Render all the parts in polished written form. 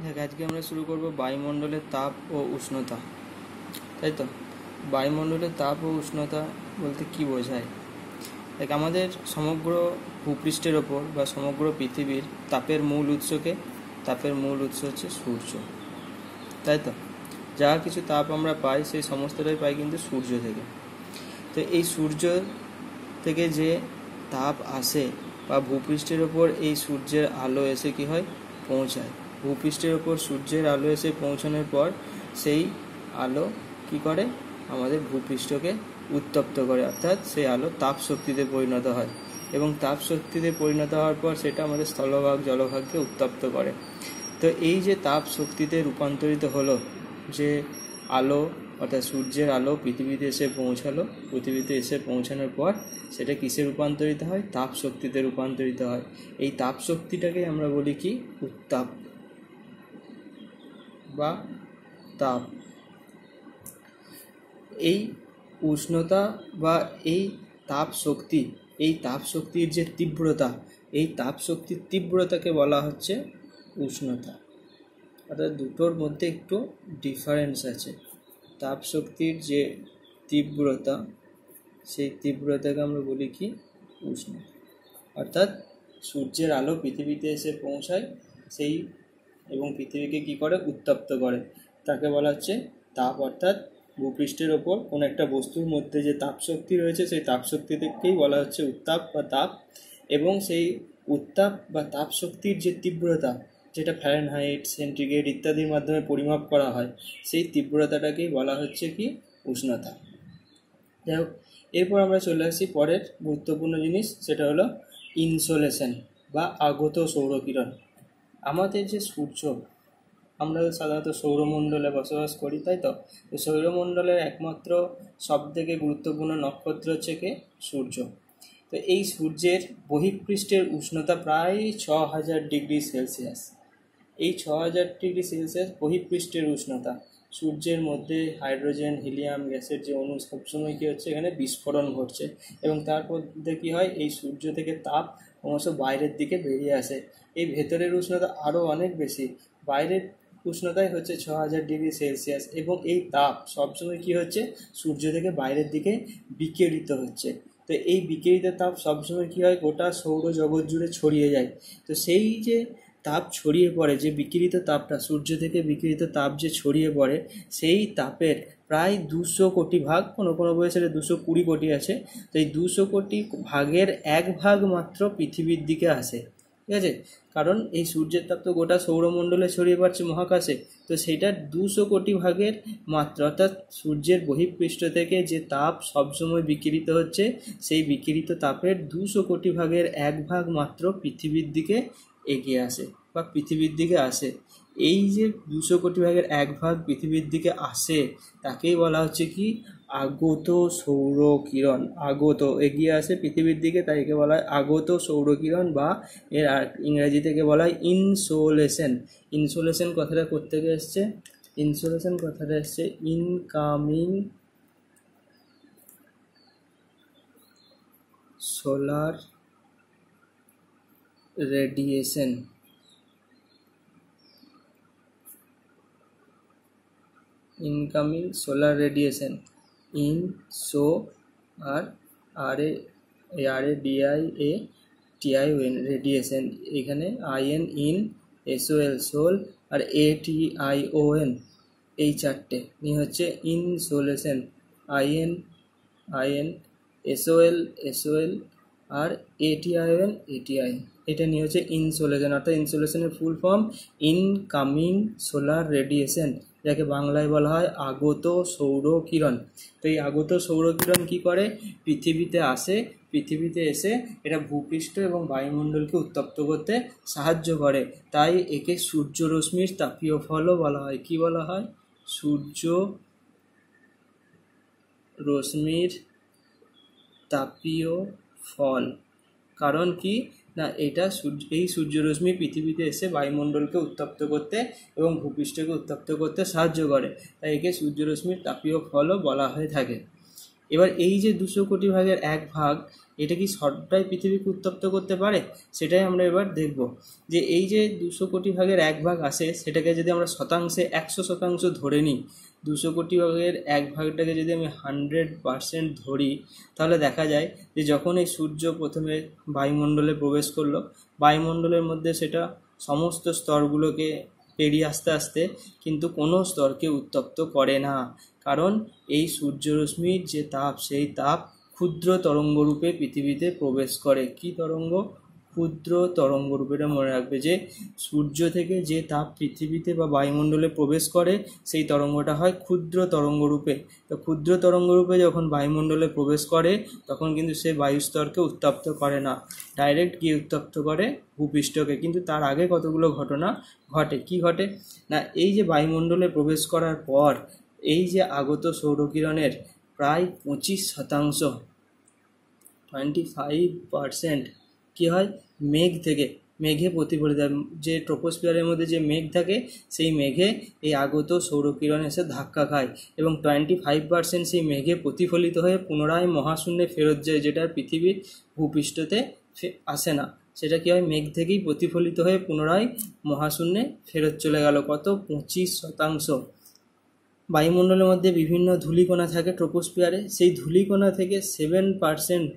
দেখ, আজকে আমরা শুরু করব বায়ুমণ্ডলের তাপ ও উষ্ণতা, তাই তো। বায়ুমণ্ডলের তাপ ও উষ্ণতা বলতে কি বোঝায়? দেখ, আমাদের সমগ্র ভূপৃষ্ঠের ওপর বা সমগ্র পৃথিবীর তাপের মূল উৎস হচ্ছে সূর্য, তাই তো। যা কিছু তাপ আমরা পাই সেই সমস্তটাই পাই কিন্তু সূর্য থেকে। তো এই সূর্য থেকে যে তাপ আসে বা ভূপৃষ্ঠের ওপর এই সূর্যের আলো এসে কি হয়, পৌঁছায়। ভূপৃষ্ঠের ওপর সূর্যের আলো এসে পৌঁছানোর পর সেই আলো কি করে, আমাদের ভূপৃষ্ঠকে উত্তপ্ত করে, অর্থাৎ সেই আলো তাপ শক্তিতে পরিণত হয় এবং তাপ শক্তিতে পরিণত হওয়ার পর সেটা আমাদের স্থলভাগ জলভাগকে উত্তপ্ত করে। তো এই যে তাপ শক্তিতে রূপান্তরিত হলো, যে আলো অর্থাৎ সূর্যের আলো পৃথিবীতে এসে পৌঁছালো, পৃথিবীতে এসে পৌঁছানোর পর সেটা কিসে রূপান্তরিত হয়? তাপ শক্তিতে রূপান্তরিত হয়। এই তাপ শক্তিটাকে আমরা বলি কি, উত্তাপ বা তাপ। এই উষ্ণতা বা এই তাপ শক্তির যে তীব্রতা, এই তাপ শক্তির তীব্রতাকে বলা হচ্ছে উষ্ণতা। অর্থাৎ দুটোর মধ্যে একটু ডিফারেন্স আছে। তাপ শক্তির যে তীব্রতা, সেই তীব্রতাকে আমরা বলি কি, উষ্ণতা। অর্থাৎ সূর্যের আলো পৃথিবীতে এসে পৌঁছায় সেই এবং পৃথিবীকে কি করে, উত্তপ্ত করে, তাকে বলা হচ্ছে তাপ। অর্থাৎ ভূপৃষ্ঠের ওপর কোনো একটা বস্তুর মধ্যে যে তাপ শক্তি রয়েছে সেই তাপ শক্তিকেই বলা হচ্ছে উত্তাপ বা তাপ। এবং সেই উত্তাপ বা তাপ শক্তির যে তীব্রতা, যেটা ফ্যারেনহাইট, সেন্টিগ্রেড ইত্যাদির মাধ্যমে পরিমাপ করা হয়, সেই তীব্রতাটাকেই বলা হচ্ছে কি, উষ্ণতা। যাই হোক, এরপর আমরা চলে আসি পরের গুরুত্বপূর্ণ জিনিস, সেটা হলো ইনসোলেশন বা আগত সৌরকিরণ। আমাদের যে সূর্য, আমরা সাধারণত সৌরমণ্ডলে বসবাস করি, তাই তো। সৌরমণ্ডলের একমাত্র সবথেকে গুরুত্বপূর্ণ নক্ষত্র হচ্ছে কি, সূর্য। তো এই সূর্যের বহিঃপৃষ্ঠের উষ্ণতা প্রায় 6000 ডিগ্রি সেলসিয়াস। এই 6000 ডিগ্রি সেলসিয়াস বহিঃপৃষ্ঠের উষ্ণতা। সূর্যের মধ্যে হাইড্রোজেন, হিলিয়াম গ্যাসের যে অণু সবসময় কী হচ্ছে, এখানে বিস্ফোরণ ঘটছে এবং তারপর কী হয়, এই সূর্য থেকে তাপ ক্রমশ বাইরের দিকে বেরিয়ে আসে। এই ভেতরের উষ্ণতা আরও অনেক বেশি, বাইরের উষ্ণতাই হচ্ছে 6000 ডিগ্রি সেলসিয়াস এবং এই তাপ সবসময় কী হচ্ছে, সূর্য থেকে বাইরের দিকে বিকিরিত হচ্ছে। তো এই বিকিরিত তাপ সবসময় কী হয়, গোটা সৌরজগৎ জুড়ে ছড়িয়ে যায়। তো সেই যে তাপ ছড়িয়ে পড়ে, যে বিকিরিত তাপটা, সূর্য থেকে বিকিরিত তাপ যে ছড়িয়ে পড়ে, সেই তাপের প্রায় 200 কোটি ভাগ, কোনো কোনো বইয়ে সেটা 220 কোটি আছে। তো এই 200 কোটি ভাগের 1 ভাগ মাত্র পৃথিবীর দিকে আসে, ঠিক আছে। কারণ এই সূর্যের তাপ তো গোটা সৌরমণ্ডলে ছড়িয়ে পড়ছে মহাকাশে, তো সেইটা 200 কোটি ভাগের মাত্রা, অর্থাৎ সূর্যের বহিঃপৃষ্ঠ থেকে যে তাপ সবসময় বিকিরিত হচ্ছে, সেই বিকিরিত তাপের 200 কোটি ভাগের 1 ভাগ মাত্র পৃথিবীর দিকে এগিয়ে আসে বা পৃথিবীর দিকে আসে। এই যে 200 কোটি ভাগের 1 ভাগ পৃথিবীর দিকে আসে, তাকেই বলা হচ্ছে কি, আগত সৌরকিরণ। আগত, এগিয়ে আসে পৃথিবীর দিকে, তাই একে বলা হয় আগত সৌরকিরণ, বা এর ইংরেজি থেকে বলা হয় ইনসোলেশন। ইনসোলেশন কথাটা কোত্থেকে এসছে? ইনসোলেশন কথাটা এসছে incoming solar radiation. Incoming solar radiation, ইনসো আর RADIATION রেডিয়েশন। এখানে IN ইন, SOL সোল, আর ATION এই চারটে নিয়ে হচ্ছে ইনসোলেশন। IN SOL আর ATION এটা নিয়ে হচ্ছে ইনসোলেশন। অর্থাৎ ইনসোলেশনের full form incoming solar radiation, যাকে বাংলায় বলা হয় আগত সৌরকিরণ। তো এই আগত সৌরকিরণ কি করে, পৃথিবীতে আসে, পৃথিবীতে এসে এটা ভূপৃষ্ঠ এবং বায়ুমণ্ডলকে উত্তপ্ত করতে সাহায্য করে। তাই একে সূর্য রশ্মির তাপীয় ফলও বলা হয়। কি বলা হয়? সূর্য রশ্মির তাপীয় ফল। কারণ কি না, এটা এই সূর্যরশ্মি পৃথিবীতে এসে বায়ুমণ্ডলকে উত্তপ্ত করতে এবং ভূপৃষ্ঠকে উত্তপ্ত করতে সাহায্য করে, তাই একে সূর্যরশ্মির তাপীয় ফলও বলা হয়ে থাকে। এবার এই যে 200 কোটি ভাগের 1 ভাগ, এটা কি সবটাই পৃথিবীকে উত্তপ্ত করতে পারে? সেটাই আমরা এবার দেখব। যে এই যে 200 কোটি ভাগের 1 ভাগ আসে, সেটাকে যদি আমরা শতাংশে 100% ধরে নিই, 200 কোটি ভাগের 1 ভাগটাকে যদি আমি 100% ধরি, তাহলে দেখা যায় যে যখন এই সূর্য প্রথমে বায়ুমণ্ডলে প্রবেশ করলো, বায়ুমণ্ডলের মধ্যে সেটা সমস্ত স্তরগুলোকে পেরিয়ে আস্তে আস্তে কিন্তু কোনো স্তরকে উত্তপ্ত করে না, কারণ এই সূর্যরশ্মির যে তাপ, সেই তাপ ক্ষুদ্র তরঙ্গরূপে পৃথিবীতে প্রবেশ করে। কি তরঙ্গ? ক্ষুদ্র তরঙ্গরূপে। এটা মনে রাখবে যে সূর্য থেকে যে তাপ পৃথিবীতে বা বায়ুমণ্ডলে প্রবেশ করে, সেই তরঙ্গটা হয় ক্ষুদ্র তরঙ্গরূপে। তো ক্ষুদ্র তরঙ্গরূপে যখন বায়ুমণ্ডলে প্রবেশ করে, তখন কিন্তু সে বায়ুস্তরকে উত্তপ্ত করে না, ডাইরেক্ট গিয়ে উত্তপ্ত করে ভূপৃষ্ঠকে। কিন্তু তার আগে কতগুলো ঘটনা ঘটে। কি ঘটে না, এই যে বায়ুমণ্ডলে প্রবেশ করার পর এই যে আগত সৌরকিরণের প্রায় 25%, 25% কি হয়, মেঘ থেকে, মেঘে প্রতিফলিত হয়। যে ট্রপোস্ফিয়ারের মধ্যে যে মেঘ থাকে, সেই মেঘে এই আগত সৌরকিরণ এসে ধাক্কা খায় এবং 25% সেই মেঘে প্রতিফলিত হয়ে পুনরায় মহাশূন্যে ফেরত যায়, যেটা পৃথিবীর ভূপৃষ্ঠতে আসে না। সেটা কি হয়, মেঘ থেকেই প্রতিফলিত হয়ে পুনরায় মহাশূন্যে ফেরত চলে গেল। কত? 25%। বায়ুমণ্ডলের মধ্যে বিভিন্ন ধূলিকণা থাকে ট্রপোস্ফিয়ারে, সেই ধূলিকণা থেকে 7%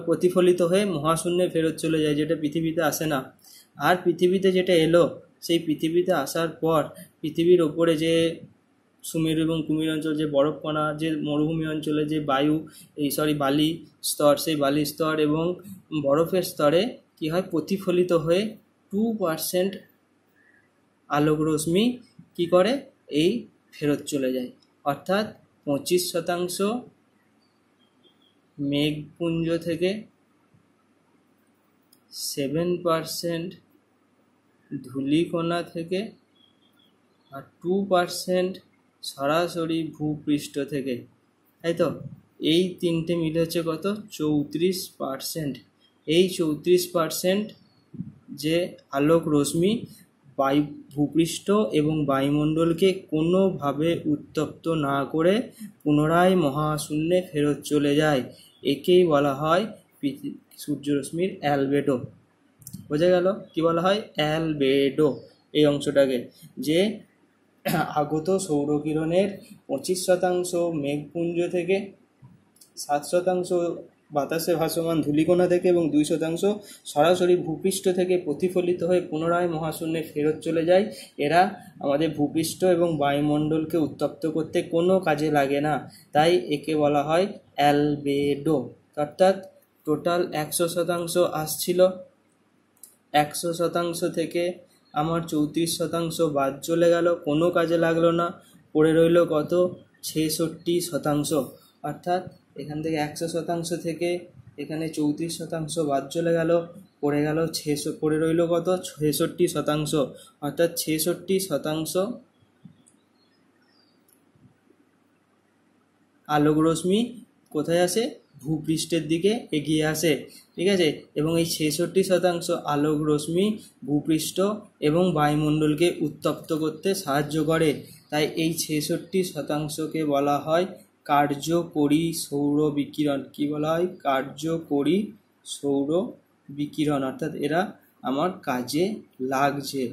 প্রতিফলিত হয়ে মহাশূন্যে ফেরত চলে যায়, যেটা পৃথিবীতে আসে না। আর পৃথিবীতে যেটা এলো, সেই পৃথিবীতে আসার পর পৃথিবীর ওপরে যে সুমেরু এবং কুমির অঞ্চল, যে বরফকণা, যে মরুভূমি অঞ্চলে যে বালি স্তর, সেই বালি স্তর এবং বরফের স্তরে কি হয়, প্রতিফলিত হয়ে 2% আলোক রশ্মি কি করে, এই ফেরত চলে যায়। অর্থাৎ 25% মেঘপুঞ্জ থেকে, 7% ধূলিকণা থেকে, আর 2% সরাসরি ভূপৃষ্ঠ থেকে, তাই তো? এই তিনটে মিলে হচ্ছে কত? 34%। এই 34% যে আলোক রশ্মি ভূপৃষ্ঠ এবং বায়ুমণ্ডলকে কোনোভাবে উত্তপ্ত না করে পুনরায় মহাশূন্যে ফেরত চলে যায়, একেই বলা হয় সূর্যরশ্মির অ্যালবেডো। বোঝা গেল কি বলা হয়? অ্যালবেডো। এই অংশটাকে, যে আগত সৌরকিরণের 25% মেঘপুঞ্জ থেকে, 7% বাতাসে ভাসমান ধূলিকণা থেকে এবং 2% সরাসরি ভূপৃষ্ঠ থেকে প্রতিফলিত হয়ে পুনরায় মহাশূন্যে ফেরত চলে যায়। এরা আমাদের ভূপৃষ্ঠ এবং বায়ুমণ্ডলকে উত্তপ্ত করতে কোনো কাজে লাগে না, তাই একে বলা হয় অ্যালবেডো। অর্থাৎ টোটাল 100% আসছিল, 100% থেকে আমার 34% বাদ চলে গেল, কোনো কাজে লাগলো না, পড়ে রইল কত? 66%। অর্থাৎ এখান থেকে 100% থেকে এখানে 34% বাদ চলে গেল, পড়ে রইল কত? 66%। অর্থাৎ 66% আলোক রশ্মি কোথায় আসে? ভূপৃষ্ঠের দিকে এগিয়ে আসে, ঠিক আছে? এবং এই 66% আলোক রশ্মি ভূপৃষ্ঠ এবং বায়ুমণ্ডলকে উত্তপ্ত করতে সাহায্য করে। তাই এই 66%কে বলা হয় কার্যকরী সৌর বিকিরণ। কি বলা হয়? কার্যকরী সৌর বিকিরণ। অর্থাৎ এরা আমার কাজে লাগছে,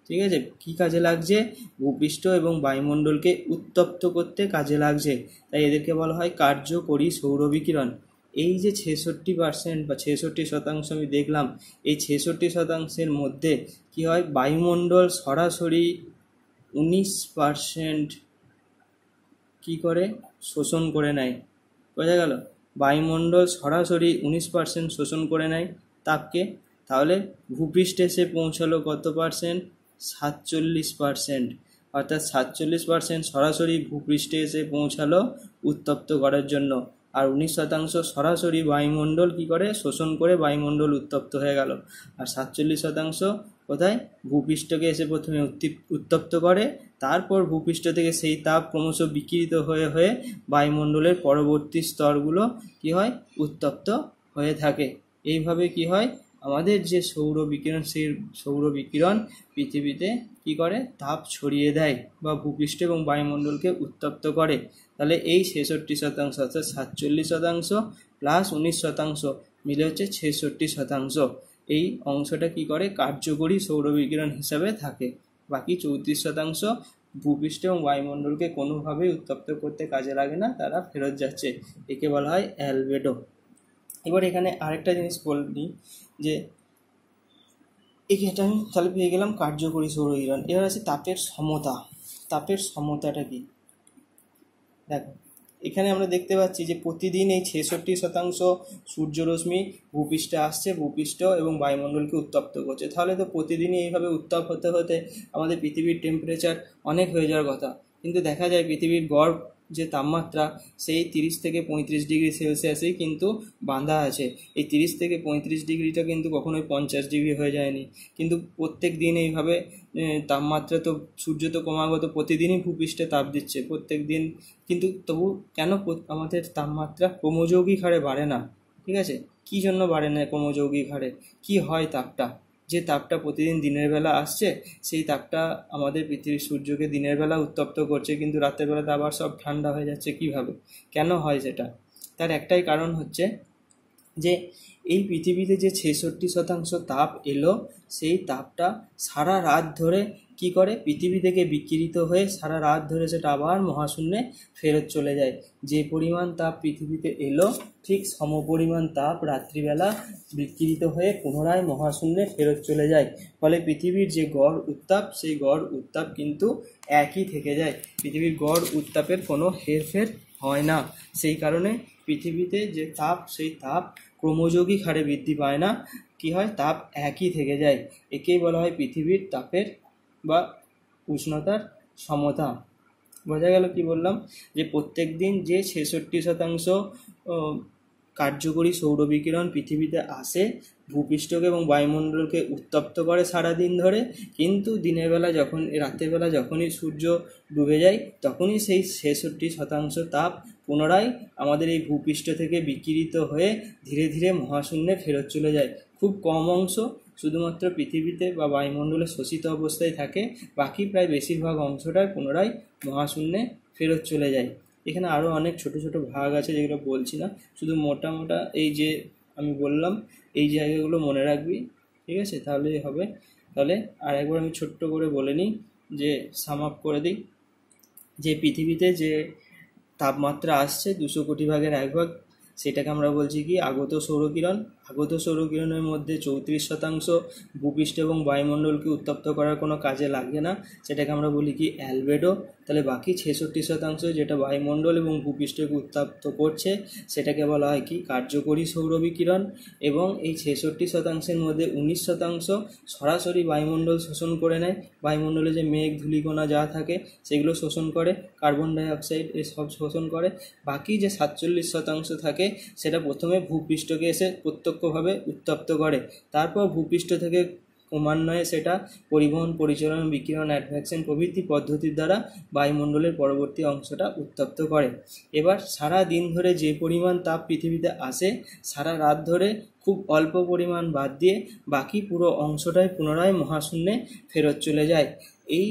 ঠিক আছে? কি কাজে লাগছে? ভূপৃষ্ঠ এবং বায়ুমণ্ডলকে উত্তপ্ত করতে কাজে লাগছে, তাই এদেরকে বলা হয় কার্যকরী সৌর বিকিরণ। এই যে 66% বা 66% আমি দেখলাম, এই 66%-এর মধ্যে কি হয়, বায়ুমণ্ডল সরাসরি 19% কি করে, শোষণ করে নেয়। বোঝা গেল? বায়ুমণ্ডল সরাসরি 19% শোষণ করে নেয় তাপকে। তাহলে ভূপৃষ্ঠে এসে পৌঁছালো কত পার্সেন্ট? 47%। অর্থাৎ 47% সরাসরি ভূপৃষ্ঠে এসে পৌঁছালো উত্তপ্ত করার জন্য, আর 19% সরাসরি বায়ুমণ্ডল কি করে, শোষণ করে বায়ুমণ্ডল উত্তপ্ত হয়ে গেল। আর 47% কোথায়? ভূপৃষ্ঠকে এসে প্রথমে উত্তপ্ত করে, তারপর ভূপৃষ্ঠ থেকে সেই তাপ ক্রমশ বিকিরিত হয়ে হয়ে বায়ুমণ্ডলের পরবর্তী স্তরগুলো কি হয়, উত্তপ্ত হয়ে থাকে। এইভাবে কি হয়, আমাদের যে সৌর বিকিরণ, সেই সৌর বিকিরণ পৃথিবীতে কি করে, তাপ ছড়িয়ে দেয় বা ভূপৃষ্ঠ এবং বায়ুমণ্ডলকে উত্তপ্ত করে। তাহলে এই 66% অর্থাৎ 47% প্লাস 19% মিলে হচ্ছে 66%। এই অংশটা কি করে, কার্যকরী সৌর বিকিরণ হিসাবে থাকে। বাকি 34% ভূপৃষ্ঠ এবং বায়ুমণ্ডলকে কোনোভাবেই উত্তপ্ত করতে কাজে লাগে না, তারা ফেরত যাচ্ছে। একে বলা হয় অ্যালবেডো। এবার এখানে আরেকটা জিনিস বলি যে এটা আমি তাহলে পেয়ে গেলাম কার্যকরী সৌরবিকিরণ। এবার আছে তাপের সমতা। তাপের সমতাটা কি, দেখো এখানে আমরা দেখতে পাচ্ছি যে প্রতিদিন এই 66% সূর্যরশ্মি ভূপৃষ্ঠে আসছে, ভূপৃষ্ঠ এবং বায়ুমণ্ডলকে উত্তপ্ত করছে। তাহলে তো প্রতিদিনই এইভাবে উত্তাপ হতে হতে আমাদের পৃথিবীর টেম্পারেচার অনেক হয়ে যাওয়ার কথা। কিন্তু দেখা যায় পৃথিবীর গড় যে তাপমাত্রা সেই 30 থেকে 35 ডিগ্রি সেলসিয়াসেই কিন্তু বাঁধা আছে। এই 30 থেকে 35 ডিগ্রিটা কিন্তু কখনোই 50 ডিগ্রি হয়ে যায়নি। কিন্তু প্রত্যেক দিন এইভাবে তাপমাত্রা, তো সূর্য তো ক্রমাগত প্রতিদিনই ভূপৃষ্ঠে তাপ দিচ্ছে প্রত্যেক দিন, কিন্তু তবু কেন আমাদের তাপমাত্রা ক্রমযৌগিক হারে বাড়ে না? ঠিক আছে, কী জন্য বাড়ে না ক্রমযৌগিক হারে? কী হয় তাপটা, যে তাপটা প্রতিদিন দিনের বেলা আসছে, সেই তাপটা আমাদের পৃথিবীর সূর্যকে দিনের বেলা উত্তপ্ত করছে, কিন্তু রাতের বেলাতে আবার সব ঠান্ডা হয়ে যাচ্ছে। কিভাবে, কেন হয় সেটা? তার একটাই কারণ হচ্ছে যে এই পৃথিবীতে যে 66% তাপ এলো, সেই তাপটা সারা রাত ধরে কি করে, পৃথিবী থেকে বিকিরিত হয়ে সারা রাত ধরে সেটা আবার মহাশূন্যে ফেরত চলে যায়। যে পরিমাণ তাপ পৃথিবীতে এলো, ঠিক সমপরিমাণ তাপ রাত্রিবেলা বিকিরিত হয়ে পুনরায় মহাশূন্যে ফেরত চলে যায়। ফলে পৃথিবীর যে গড় উত্তাপ, সেই গড় উত্তাপ কিন্তু একই থেকে যায়। পৃথিবীর গড় উত্তাপের কোনো হেরফের হয় না। সেই কারণে পৃথিবীতে যে তাপ, সেই তাপ ক্রমযৌগিক হারে বৃদ্ধি পায় না। কি হয়, তাপ একই থেকে যায়। একেই বলা হয় পৃথিবীর তাপের বা উষ্ণতার সমতা। বোঝা গেল কি বললাম? যে প্রত্যেক দিন যে 66% কার্যকরী সৌরবিকিরণ পৃথিবীতে আসে, ভূপৃষ্ঠকে এবং বায়ুমণ্ডলকে উত্তপ্ত করে সারাদিন ধরে, কিন্তু দিনের বেলা যখন, রাতের বেলা যখনই সূর্য ডুবে যায়, তখনই সেই 66% তাপ পুনরায় আমাদের এই ভূপৃষ্ঠ থেকে বিকিরিত হয়ে ধীরে ধীরে মহাশূন্যে ফেরত চলে যায়। খুব কম অংশ শুধুমাত্র পৃথিবীতে বা বায়ুমণ্ডলে শোষিত অবস্থায় থাকে, বাকি প্রায় বেশিরভাগ অংশটাই পুনরায় মহাশূন্যে ফেরত চলে যায়। এখানে আরও অনেক ছোট ছোট ভাগ আছে যেগুলো বলছি না, শুধু মোটা মোটা এই যে আমি বললাম এই জায়গাগুলো মনে রাখবি, ঠিক আছে? তাহলেই হবে। তাহলে আর একবার আমি ছোট্ট করে বলে নিই, যে সাম আপ করে দিই, যে পৃথিবীতে যে তাপমাত্রা আসছে 200 কোটি ভাগের 1 ভাগ, সেটাকে আমরা বলছি কি আগত সৌরকিরণ। আগত সৌরকিরণের মধ্যে 34% ভূপৃষ্ঠ এবং বায়ুমণ্ডলকে উত্তপ্ত করার কোনো কাজে লাগে না, সেটাকে আমরা বলি কি অ্যালবেডো। তাহলে বাকি 66% যেটা বায়ুমণ্ডল এবং ভূপৃষ্ঠকে উত্তপ্ত করছে, সেটাকে বলা হয় কি কার্যকরী সৌরবিকিরণ। এবং এই 66%-এর মধ্যে 19% সরাসরি বায়ুমণ্ডল শোষণ করে নেয়। বায়ুমণ্ডলে যে মেঘ ধূলিকণা যা থাকে সেগুলো শোষণ করে, কার্বন ডাইঅক্সাইড এসব শোষণ করে। বাকি যে 47% থাকে সেটা প্রথমে ভূপৃষ্ঠকে এসে প্রত্যক্ষভাবে উত্তপ্ত করে, তারপর ভূপৃষ্ঠ থেকে ক্রমান্বয়ে সেটা পরিবহন, পরিচালন, বিকিরণ, অ্যাডভেকশন প্রভৃতি পদ্ধতির দ্বারা বায়ুমণ্ডলের পরবর্তী অংশটা উত্তপ্ত করে। এবার সারা দিন ধরে যে পরিমাণ তাপ পৃথিবীতে আসে, সারা রাত ধরে খুব অল্প পরিমাণ বাদ দিয়ে বাকি পুরো অংশটাই পুনরায় মহাশূন্যে ফেরত চলে যায়। এই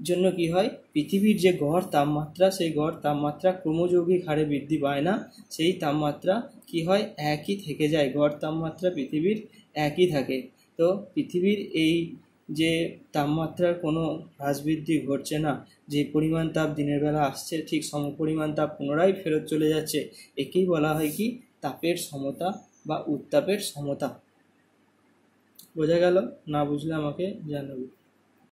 জন্য কি হয়, পৃথিবীর যে গড় তাপমাত্রা, সেই গড় তাপমাত্রা ক্রমযৌগিক হারে বৃদ্ধি পায় না, সেই তাপমাত্রা কি হয়, একই থেকে যায়। গড় তাপমাত্রা পৃথিবীর একই থাকে। তো পৃথিবীর এই যে তাপমাত্রার কোনো হ্রাস বৃদ্ধি ঘটছে না, যে পরিমাণ তাপ দিনের বেলা আসছে ঠিক সমপরিমাণ তাপ পুনরায় ফেরত চলে যাচ্ছে, একেই বলা হয় কি তাপের সমতা বা উত্তাপের সমতা। বোঝা গেল? না বুঝলে আমাকে জানাবে।